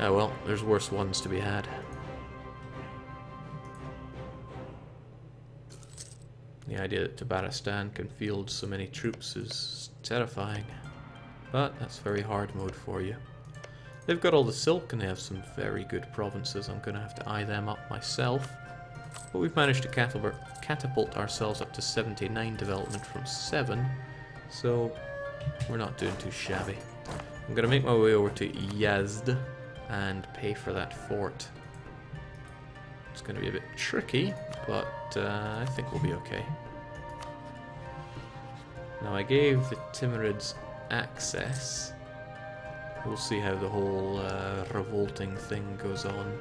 Oh well, there's worse ones to be had. The idea that Tabaristan can field so many troops is terrifying. But that's very hard mode for you. They've got all the silk and they have some very good provinces. I'm going to have to eye them up myself. But we've managed to catapult ourselves up to 79 development from 7. So we're not doing too shabby. I'm going to make my way over to Yazd and pay for that fort. It's going to be a bit tricky, but I think we'll be okay. Now I gave the Timurids access. We'll see how the whole revolting thing goes on.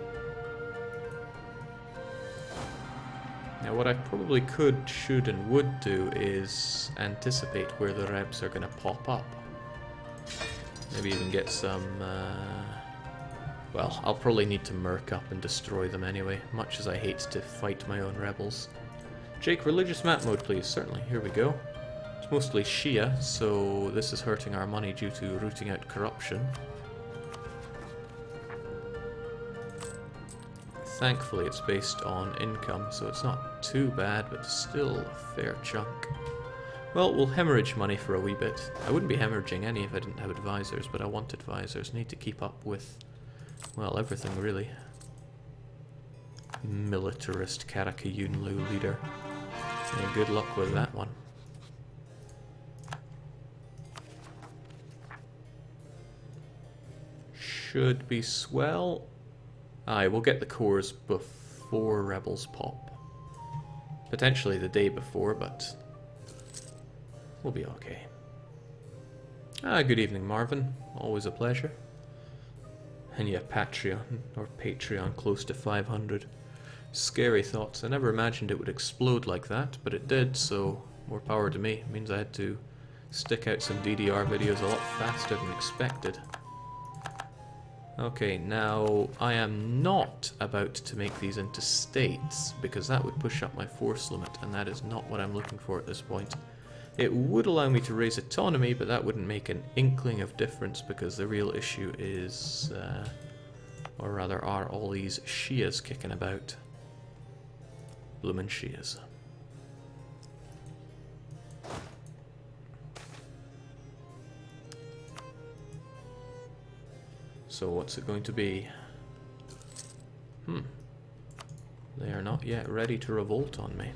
Now what I probably could, should and would do is anticipate where the Rebs are going to pop up. Maybe even get some... well, I'll probably need to murk up and destroy them anyway, much as I hate to fight my own rebels. Jake, religious map mode please. Certainly, here we go. It's mostly Shia, so this is hurting our money due to rooting out corruption. Thankfully it's based on income, so it's not too bad, but still a fair chunk. Well, we'll hemorrhage money for a wee bit. I wouldn't be hemorrhaging any if I didn't have advisors, but I want advisors. Need to keep up with, well, everything really. Militarist Karakayunlu leader. Yeah, good luck with that one. Should be swell. Aye, we'll get the cores before rebels pop. Potentially the day before, but we'll be okay. Good evening, Marvin. Always a pleasure. And yeah, Patreon close to 500. Scary thoughts. I never imagined it would explode like that, but it did, so more power to me. It means I had to stick out some DDR videos a lot faster than expected. Okay, now I am not about to make these into states, because that would push up my force limit, and that is not what I'm looking for at this point. It would allow me to raise autonomy, but that wouldn't make an inkling of difference, because the real issue is, or rather are all these Shias kicking about. Bloomin' Shias. So what's it going to be? They are not yet ready to revolt on me.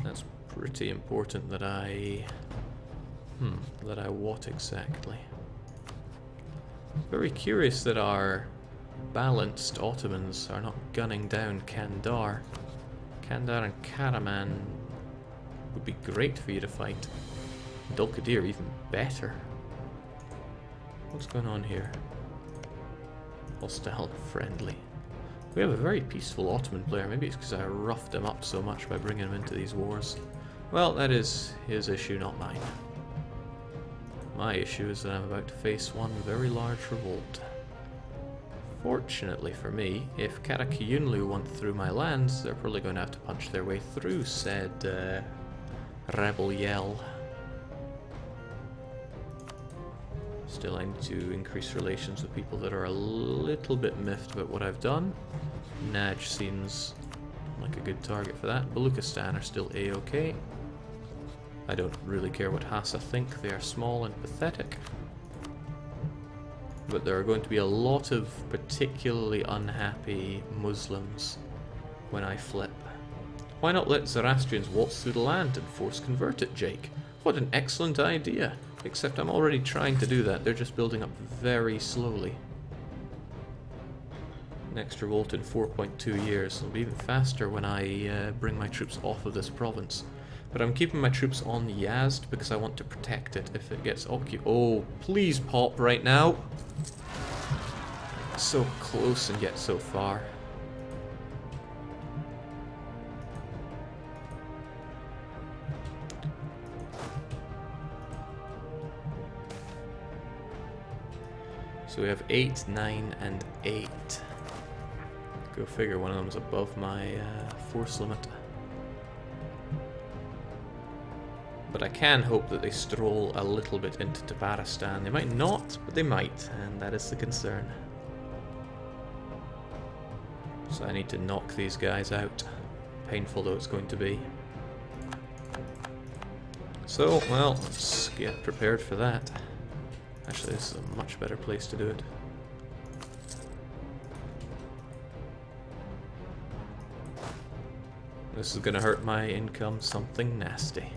That's pretty important that I... what exactly? Very curious that our balanced Ottomans are not gunning down Kandar. Kandar and Karaman would be great for you to fight. Dulkadir even better. What's going on here? Hostile and friendly. We have a very peaceful Ottoman player. Maybe it's because I roughed him up so much by bringing him into these wars. Well, that is his issue, not mine. My issue is that I'm about to face one very large revolt. Fortunately for me, if Karakayunlu want through my lands, they're probably going to have to punch their way through said rebel yell. Still, I need to increase relations with people that are a little bit miffed about what I've done. Naj seems like a good target for that. Baluchistan are still A-okay. I don't really care what Hassa think. They are small and pathetic. But there are going to be a lot of particularly unhappy Muslims when I flip. Why not let Zoroastrians waltz through the land and force convert it, Jake? What an excellent idea! Except I'm already trying to do that. They're just building up very slowly. Next revolt in 4.2 years. It'll be even faster when I bring my troops off of this province. But I'm keeping my troops on Yazd because I want to protect it if it gets occupied. Oh, please pop right now! So close and yet so far. So we have 8, 9, and 8. Go figure, one of them's above my force limit. But I can hope that they stroll a little bit into Tabaristan. They might not, but they might, and that is the concern. So I need to knock these guys out, painful though it's going to be. So, well, let's get prepared for that. Actually, this is a much better place to do it. This is gonna hurt my income something nasty.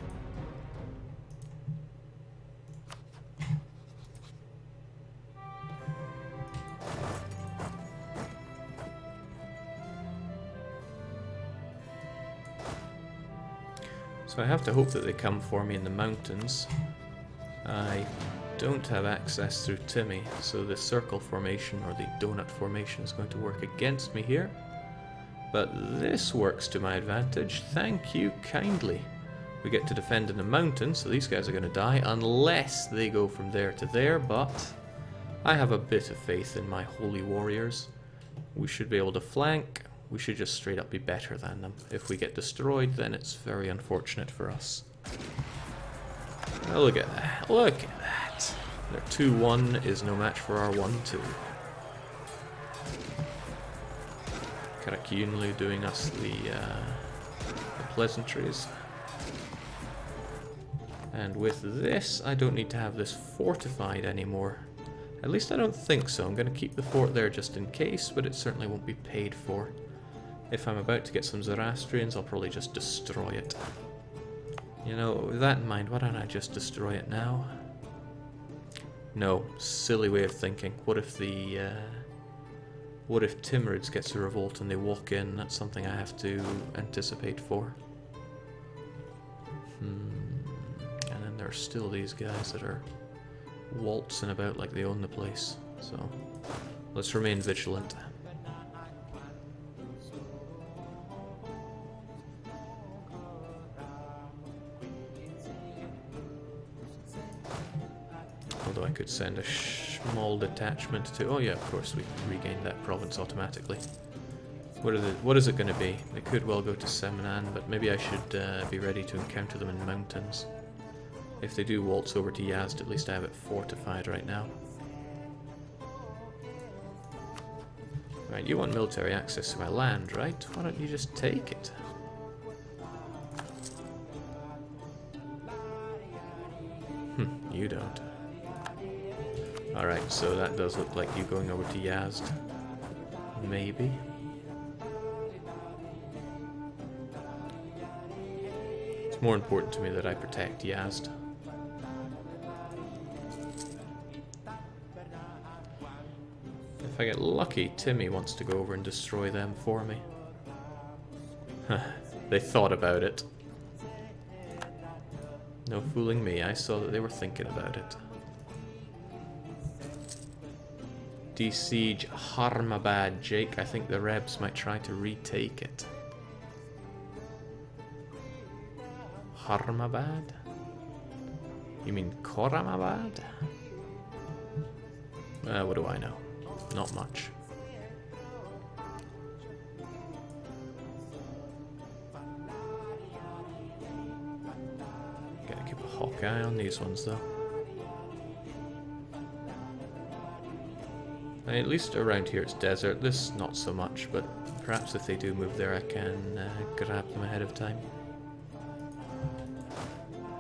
So I have to hope that they come for me in the mountains. I don't have access through Timmy, so the circle formation or the donut formation is going to work against me here. But this works to my advantage. Thank you kindly. We get to defend in the mountains, so these guys are going to die unless they go from there to there, but I have a bit of faith in my holy warriors. We should be able to flank. We should just straight up be better than them. If we get destroyed, then it's very unfortunate for us. Oh, look at that. Look at that. Their 2-1 is no match for our 1-2. Karakyunlu doing us the pleasantries. And with this, I don't need to have this fortified anymore. At least I don't think so. I'm going to keep the fort there just in case, but it certainly won't be paid for. If I'm about to get some Zoroastrians, I'll probably just destroy it. You know, with that in mind, why don't I just destroy it now? No, silly way of thinking. What if Timurids gets a revolt and they walk in? That's something I have to anticipate for. And then there are still these guys that are waltzing about like they own the place. So, let's remain vigilant. Although I could send a small detachment to... Oh yeah, of course, we regained that province automatically. What is it going to be? It could well go to Semnan, but maybe I should be ready to encounter them in mountains. If they do waltz over to Yazd, at least I have it fortified right now. Right, you want military access to my land, right? Why don't you just take it? You don't. Alright, so that does look like you going over to Yazd. Maybe. It's more important to me that I protect Yazd. If I get lucky, Timmy wants to go over and destroy them for me. They thought about it. No fooling me, I saw that they were thinking about it. Desiege Harmabad, Jake. I think the Rebs might try to retake it. Harmabad? You mean Koramabad? What do I know? Not much. Gotta keep a hawk eye on these ones though. At least around here it's desert. This not so much, but perhaps if they do move there I can grab them ahead of time.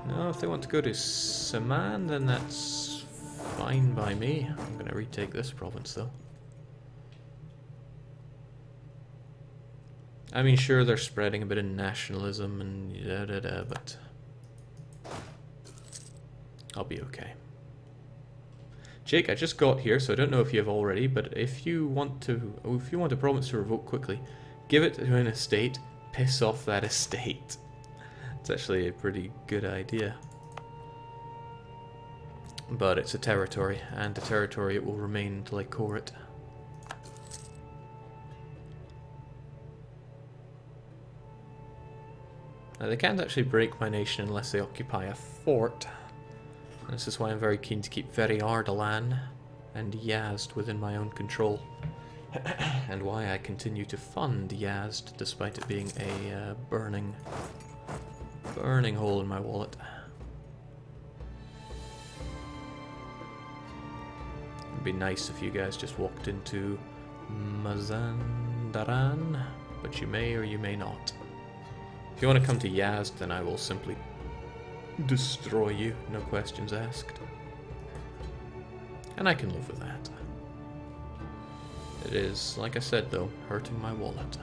No, if they want to go to Saman, then that's fine by me. I'm going to retake this province though. I mean, sure, they're spreading a bit of nationalism and da-da-da, but I'll be okay. Jake, I just got here, so I don't know if you have already, but if you want a province to revoke quickly, give it to an estate, piss off that estate. It's actually a pretty good idea. But it's a territory, and a territory it will remain until I core it. Now, they can't actually break my nation unless they occupy a fort. This is why I'm very keen to keep very Ardalan and Yazd within my own control. And why I continue to fund Yazd despite it being a burning hole in my wallet. It'd be nice if you guys just walked into Mazandaran. Ardalan, but you may or you may not. If you want to come to Yazd, then I will simply destroy you, no questions asked. And I can live with that. It is, like I said though, hurting my wallet.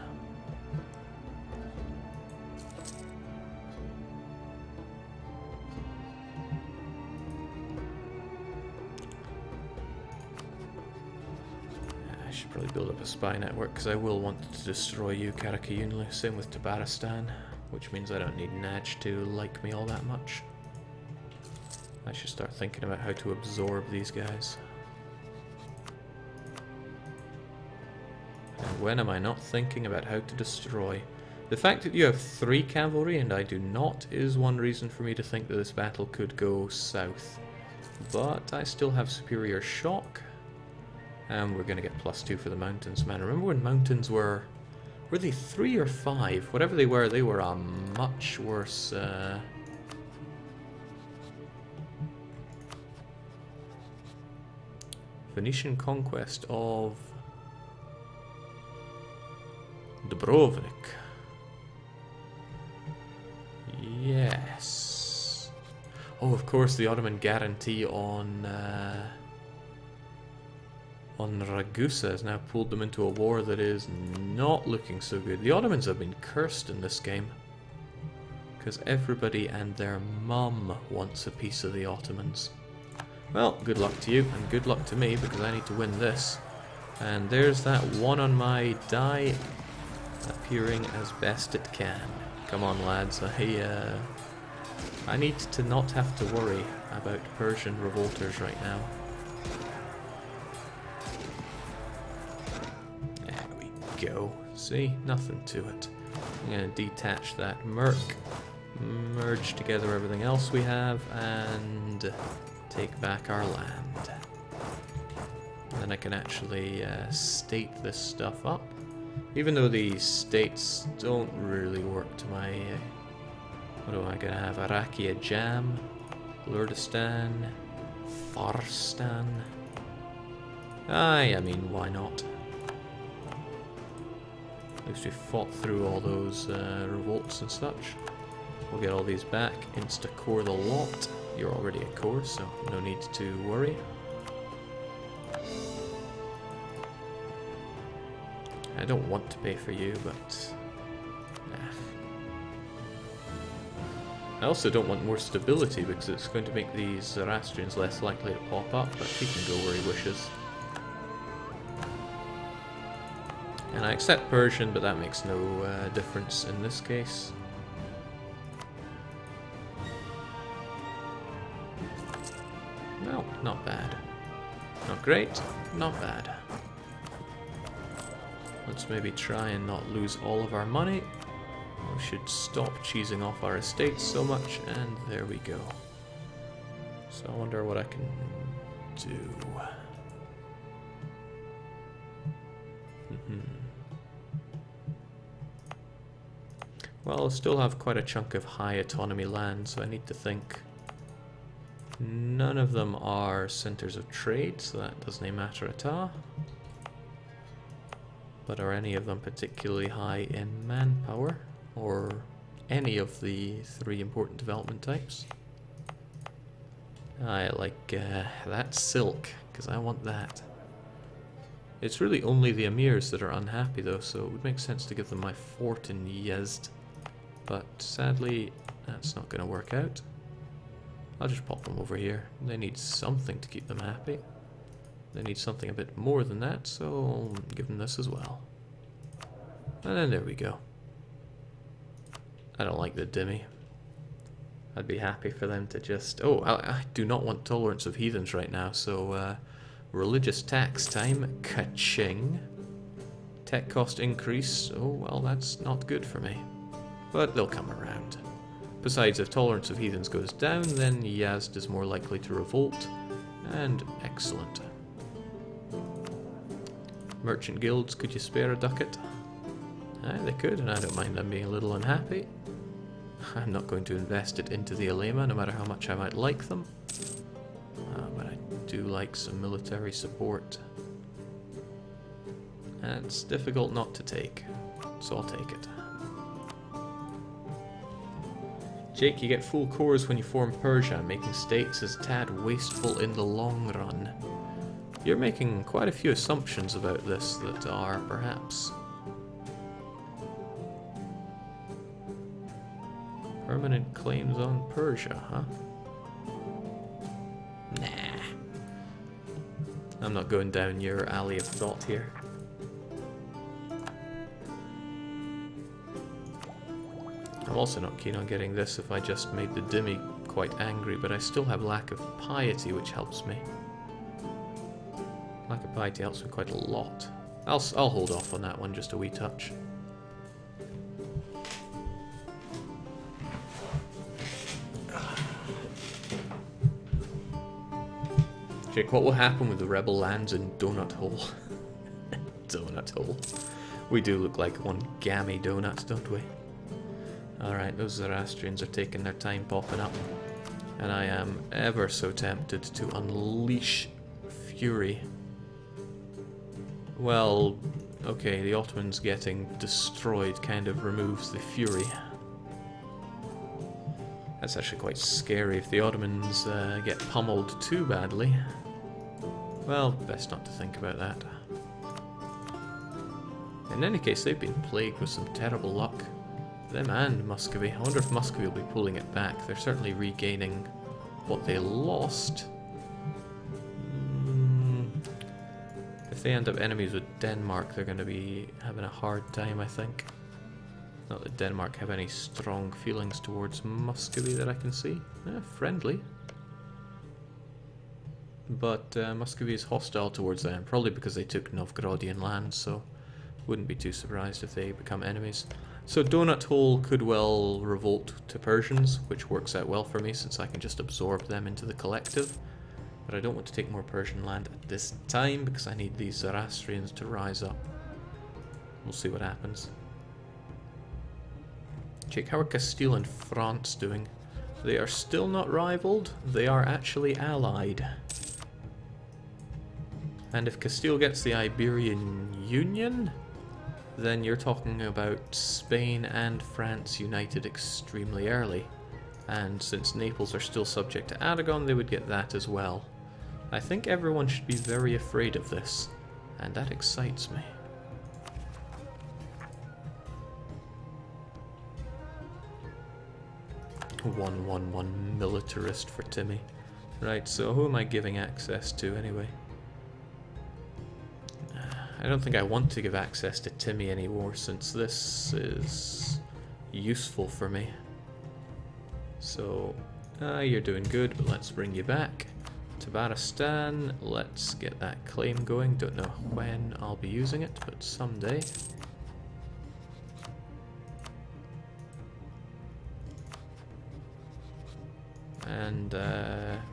I should probably build up a spy network, because I will want to destroy you, Karakayunlu. Same with Tabaristan, which means I don't need Naj to like me all that much. I should start thinking about how to absorb these guys. And when am I not thinking about how to destroy? The fact that you have 3 cavalry and I do not is one reason for me to think that this battle could go south. But I still have superior shock. And we're going to get +2 for the mountains. Man, remember when mountains were they 3 or 5? Whatever they were a much worse... Venetian conquest of Dubrovnik. Yes. Oh, of course, the Ottoman guarantee on Ragusa has now pulled them into a war that is not looking so good. The Ottomans have been cursed in this game, because everybody and their mum wants a piece of the Ottomans. Well, good luck to you, and good luck to me, because I need to win this. And there's that one on my die, appearing as best it can. Come on, lads, I need to not have to worry about Persian revolters right now. There we go. See? Nothing to it. I'm going to detach that merc, merge together everything else we have, and take back our land. Then I can actually state this stuff up. Even though the states don't really work to my... what am I going to have? Arakia Jam, Lurdistan, Farstan. I mean, why not? At least we fought through all those revolts and such. We'll get all these back, insta-core the lot. You're already a core, so no need to worry. I don't want to pay for you, but... I also don't want more stability, because it's going to make these Zoroastrians less likely to pop up, but he can go where he wishes. And I accept Persian, but that makes no difference in this case. No, not bad. Not great, not bad. Let's maybe try and not lose all of our money. We should stop cheesing off our estates so much, and there we go. So I wonder what I can do. Well, I still have quite a chunk of high autonomy land, so I need to think. None of them are centers of trade, so that doesn't matter at all. But are any of them particularly high in manpower, or any of the 3 important development types? I like that silk, because I want that. It's really only the emirs that are unhappy though, so it would make sense to give them my fort in Yezd. But sadly, that's not going to work out. I'll just pop them over here. They need something to keep them happy. They need something a bit more than that, so I'll give them this as well. And then there we go. I don't like the dhimmi. I'd be happy for them to just... Oh, I do not want tolerance of heathens right now, so religious tax time. Ka-ching. Tech cost increase. Oh, well, that's not good for me. But they'll come around. Besides, if tolerance of heathens goes down, then Yazd is more likely to revolt. And excellent. Merchant guilds, could you spare a ducat? They could, and I don't mind them being a little unhappy. I'm not going to invest it into the Alema, no matter how much I might like them. But I do like some military support. It's difficult not to take, so I'll take it. Jake, you get full cores when you form Persia. Making states is a tad wasteful in the long run. You're making quite a few assumptions about this that are, perhaps, permanent claims on Persia, huh? Nah. I'm not going down your alley of thought here. I'm also not keen on getting this if I just made the Dhimmi quite angry, but I still have lack of piety, which helps me. Lack of piety helps me quite a lot. I'll hold off on that one just a wee touch. Jake, what will happen with the rebel lands in Donut Hole? Donut Hole. We do look like one gammy donut, don't we? Alright, those Zoroastrians are taking their time popping up. And I am ever so tempted to unleash fury. Well, okay, the Ottomans getting destroyed kind of removes the fury. That's actually quite scary if the Ottomans get pummeled too badly. Well, best not to think about that. In any case, they've been plagued with some terrible luck. Them and Muscovy. I wonder if Muscovy will be pulling it back. They're certainly regaining what they lost. If they end up enemies with Denmark, they're going to be having a hard time, I think. Not that Denmark have any strong feelings towards Muscovy that I can see. Friendly. But Muscovy is hostile towards them, probably because they took Novgorodian lands, so wouldn't be too surprised if they become enemies. So Donut Hole could well revolt to Persians, which works out well for me since I can just absorb them into the collective. But I don't want to take more Persian land at this time because I need these Zoroastrians to rise up. We'll see what happens. Check how are Castile and France doing. They are still not rivaled, they are actually allied. And if Castile gets the Iberian Union, then you're talking about Spain and France united extremely early. And since Naples are still subject to Aragon, they would get that as well. I think everyone should be very afraid of this, and that excites me. One militarist for Timmy. Right, so who am I giving access to anyway? I don't think I want to give access to Timmy anymore since this is useful for me. So, you're doing good, but let's bring you back. Tabaristan, let's get that claim going. Don't know when I'll be using it, but someday. And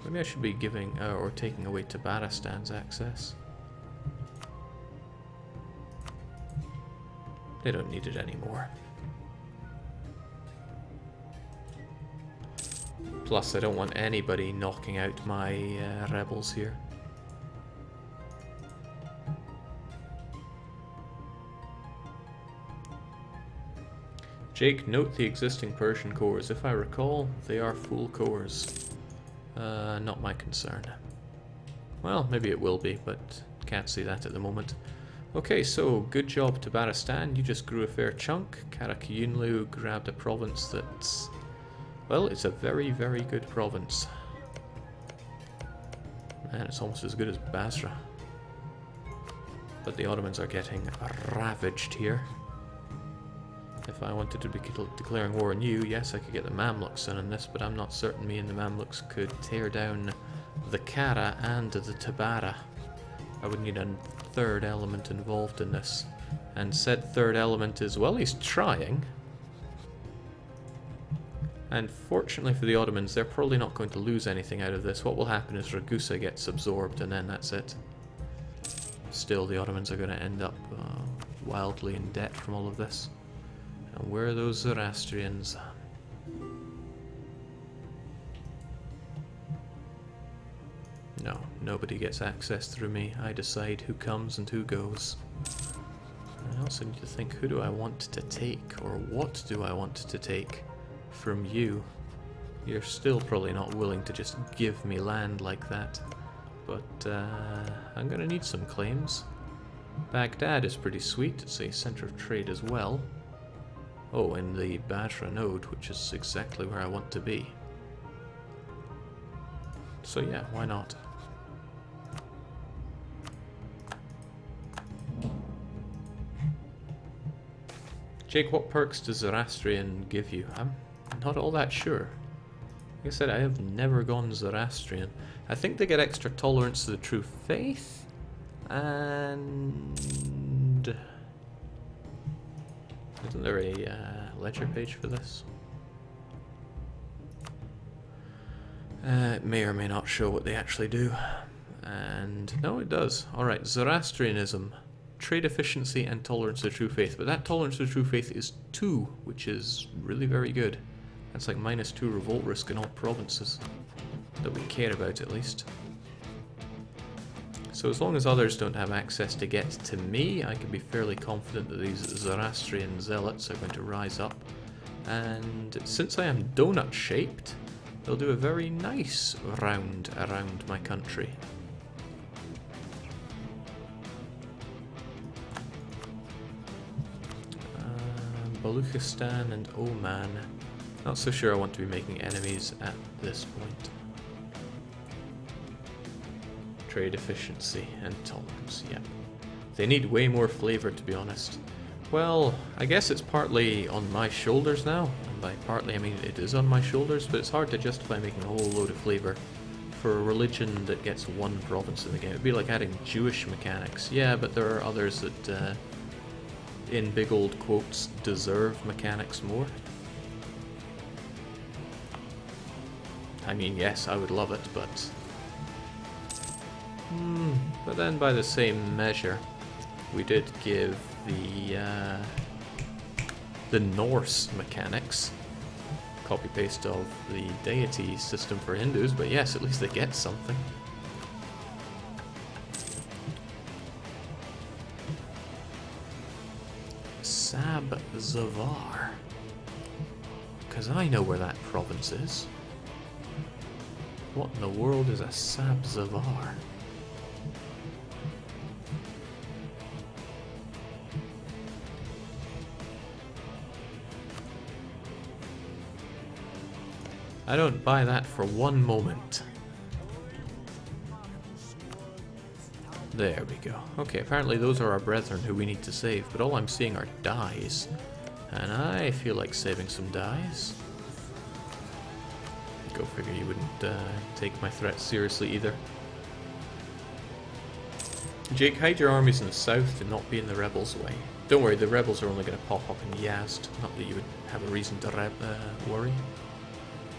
maybe I should be giving or taking away Tabaristan's access. They don't need it anymore. Plus, I don't want anybody knocking out my rebels here. Jake, note the existing Persian cores. If I recall, they are full cores. Not my concern. Well, maybe it will be, but can't see that at the moment. Okay, so good job Tabaristan. You just grew a fair chunk. Karakayunlu grabbed a province that's... well, it's a very, very good province. Man, it's almost as good as Basra. But the Ottomans are getting ravaged here. If I wanted to be declaring war on you, yes, I could get the Mamluks in on this, but I'm not certain me and the Mamluks could tear down the Kara and the Tabara. I would need a third element involved in this. And said third element is, well, he's trying. And fortunately for the Ottomans, they're probably not going to lose anything out of this. What will happen is Ragusa gets absorbed and then that's it. Still, the Ottomans are going to end up wildly in debt from all of this. And where are those Zoroastrians? No, nobody gets access through me. I decide who comes and who goes. I also need to think, who do I want to take, or what do I want to take from you? You're still probably not willing to just give me land like that, but I'm gonna need some claims. Baghdad is pretty sweet, it's a center of trade as well. Oh, and the Basra node, which is exactly where I want to be. So yeah, why not? Jake, what perks does Zoroastrian give you? I'm not all that sure. Like I said, I have never gone Zoroastrian. I think they get extra tolerance to the true faith, and isn't there a ledger page for this? It may or may not show what they actually do. And no, it does. Alright, Zoroastrianism. Trade efficiency and tolerance to true faith. But that tolerance to true faith is 2, which is really very good. That's like -2 revolt risk in all provinces that we care about, at least. So as long as others don't have access to get to me, I can be fairly confident that these Zoroastrian zealots are going to rise up. And since I am donut-shaped, they'll do a very nice round around my country. Baluchistan and Oman. Not so sure I want to be making enemies at this point. Trade efficiency and tolerance, yep. They need way more flavor, to be honest. Well, I guess it's partly on my shoulders now. And by partly, I mean it is on my shoulders, but it's hard to justify making a whole load of flavor for a religion that gets one province in the game. It'd be like adding Jewish mechanics. Yeah, but there are others that, in big old quotes, deserve mechanics more. I mean, yes, I would love it, but... but then by the same measure, we did give the Norse mechanics, copy-paste of the deity system for Hindus, but yes, at least they get something. Sabzavar. Because I know where that province is. What in the world is a Sabzavar? I don't buy that for one moment. There we go. Okay, apparently those are our brethren who we need to save, but all I'm seeing are dies. And I feel like saving some dies. Go figure, you wouldn't take my threat seriously either. Jake, hide your armies in the south to not be in the rebels' way. Don't worry, the rebels are only going to pop up in Yazd. Not that you would have a reason to worry.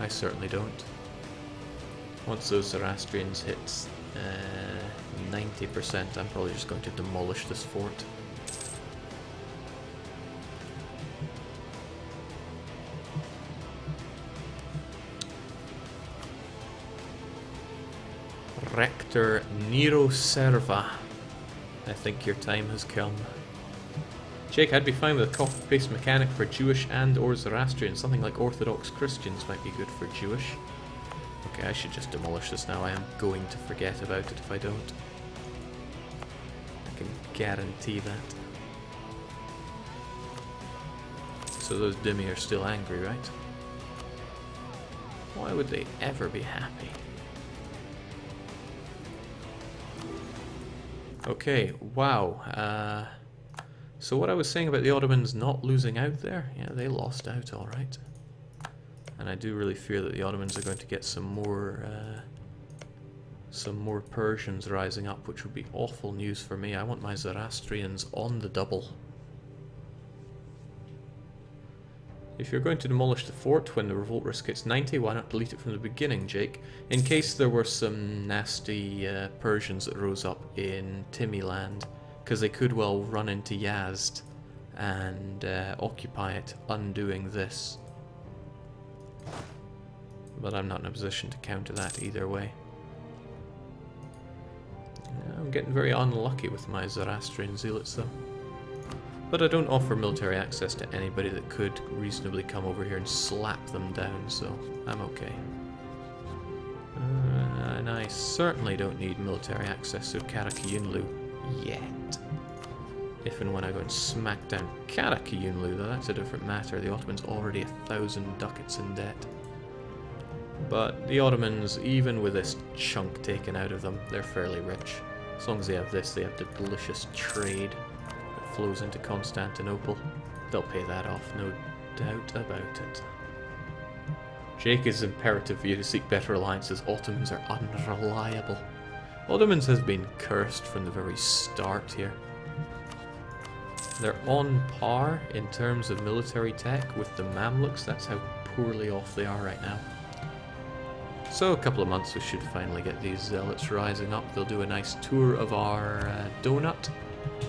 I certainly don't. Once those Zoroastrians hit 90%, I'm probably just going to demolish this fort. Rector Nero Serva. I think your time has come. Jake, I'd be fine with a copy-paste mechanic for Jewish and or Zoroastrian. Something like Orthodox Christians might be good for Jewish. Okay, I should just demolish this now. I am going to forget about it if I don't. I can guarantee that. So those Dhimmi are still angry, right? Why would they ever be happy? Okay, wow. So what I was saying about the Ottomans not losing out there, yeah, they lost out, alright. And I do really fear that the Ottomans are going to get some more Persians rising up, which would be awful news for me. I want my Zoroastrians on the double. If you're going to demolish the fort when the revolt risk hits 90, why not delete it from the beginning, Jake? In case there were some nasty Persians that rose up in Timiland, because they could well run into Yazd and occupy it, undoing this. But I'm not in a position to counter that either way. Yeah, I'm getting very unlucky with my Zoroastrian zealots though. But I don't offer military access to anybody that could reasonably come over here and slap them down, so I'm okay. And I certainly don't need military access to Karakayunlu yet. If and when I go and smack down Karakayunlu, though, that's a different matter. The Ottomans already 1,000 ducats in debt. But the Ottomans, even with this chunk taken out of them, they're fairly rich. As long as they have this, they have the delicious trade that flows into Constantinople. They'll pay that off, no doubt about it. Jake, is imperative for you to seek better alliances. Ottomans are unreliable. Ottomans has been cursed from the very start here. They're on par in terms of military tech with the Mamluks. That's how poorly off they are right now. So a couple of months we should finally get these zealots rising up. They'll do a nice tour of our donut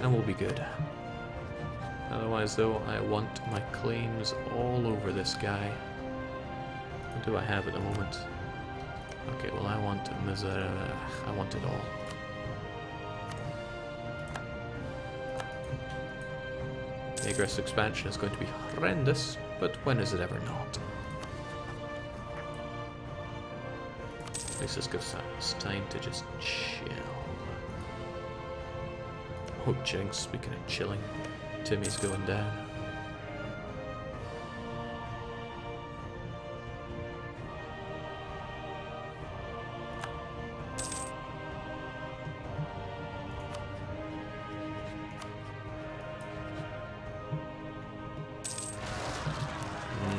and we'll be good. Otherwise though, I want my claims all over this guy. What do I have at the moment? Okay, well I want I want it all. The aggressive expansion is going to be horrendous, but when is it ever not? At least this gives us time to just chill. Oh jinx, speaking of chilling, Timmy's going down.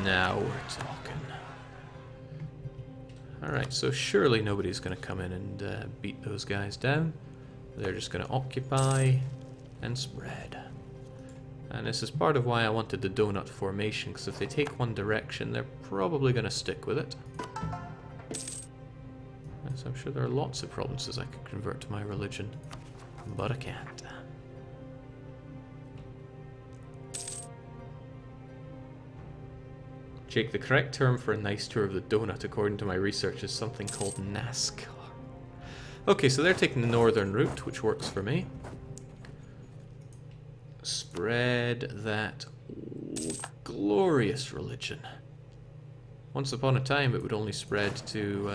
Now we're talking. Alright, so surely nobody's going to come in and beat those guys down. They're just going to occupy and spread. And this is part of why I wanted the donut formation, because if they take one direction, they're probably going to stick with it. And so I'm sure there are lots of provinces I could convert to my religion, but I can't. Jake, the correct term for a nice tour of the donut, according to my research, is something called NASCAR. Okay, so they're taking the northern route, which works for me. Spread that glorious religion. Once upon a time, it would only spread to,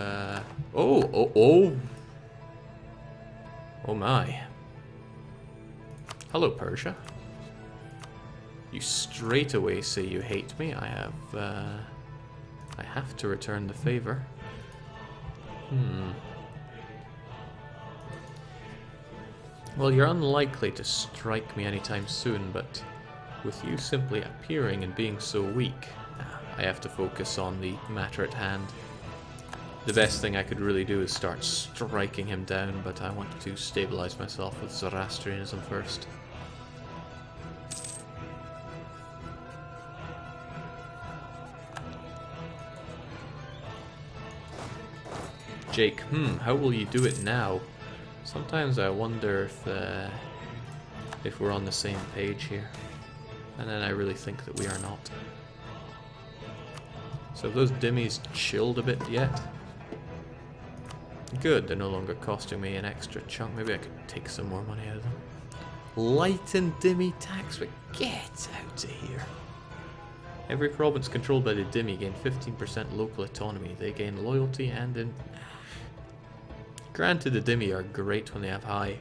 oh my. Hello, Persia. You straight away say you hate me. I have to return the favor. Well, you're unlikely to strike me anytime soon, but with you simply appearing and being so weak, I have to focus on the matter at hand. The best thing I could really do is start striking him down, but I want to stabilize myself with Zoroastrianism first. Jake, how will you do it now? Sometimes I wonder if we're on the same page here. And then I really think that we are not. So have those dimmies chilled a bit yet? Good, they're no longer costing me an extra chunk. Maybe I could take some more money out of them. Lighten dimmy tax, but get out of here. Every province controlled by the Dhimmi gain 15% local autonomy. They gain loyalty and granted, the Dhimmi are great when they have high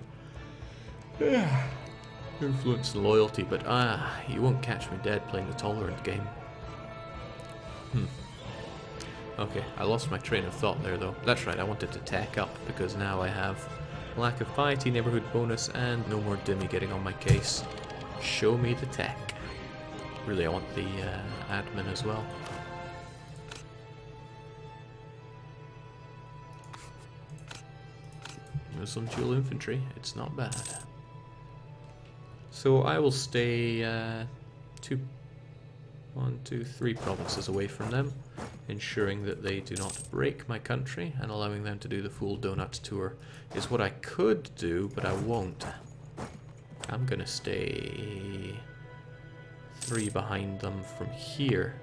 influence and loyalty, but you won't catch me dead playing the tolerant game. Okay, I lost my train of thought there though. That's right, I wanted to tech up because now I have lack of piety, neighborhood bonus, and no more Dhimmi getting on my case. Show me the tech. Really, I want the admin as well. Muslim dual infantry, it's not bad. So I will stay 3 provinces away from them, ensuring that they do not break my country, and allowing them to do the full donut tour is what I could do, but I won't. I'm gonna stay 3 behind them from here,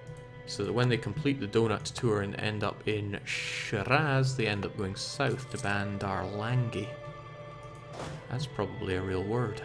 so that when they complete the donut tour and end up in Shiraz, they end up going south to Bandar Langi. That's probably a real word.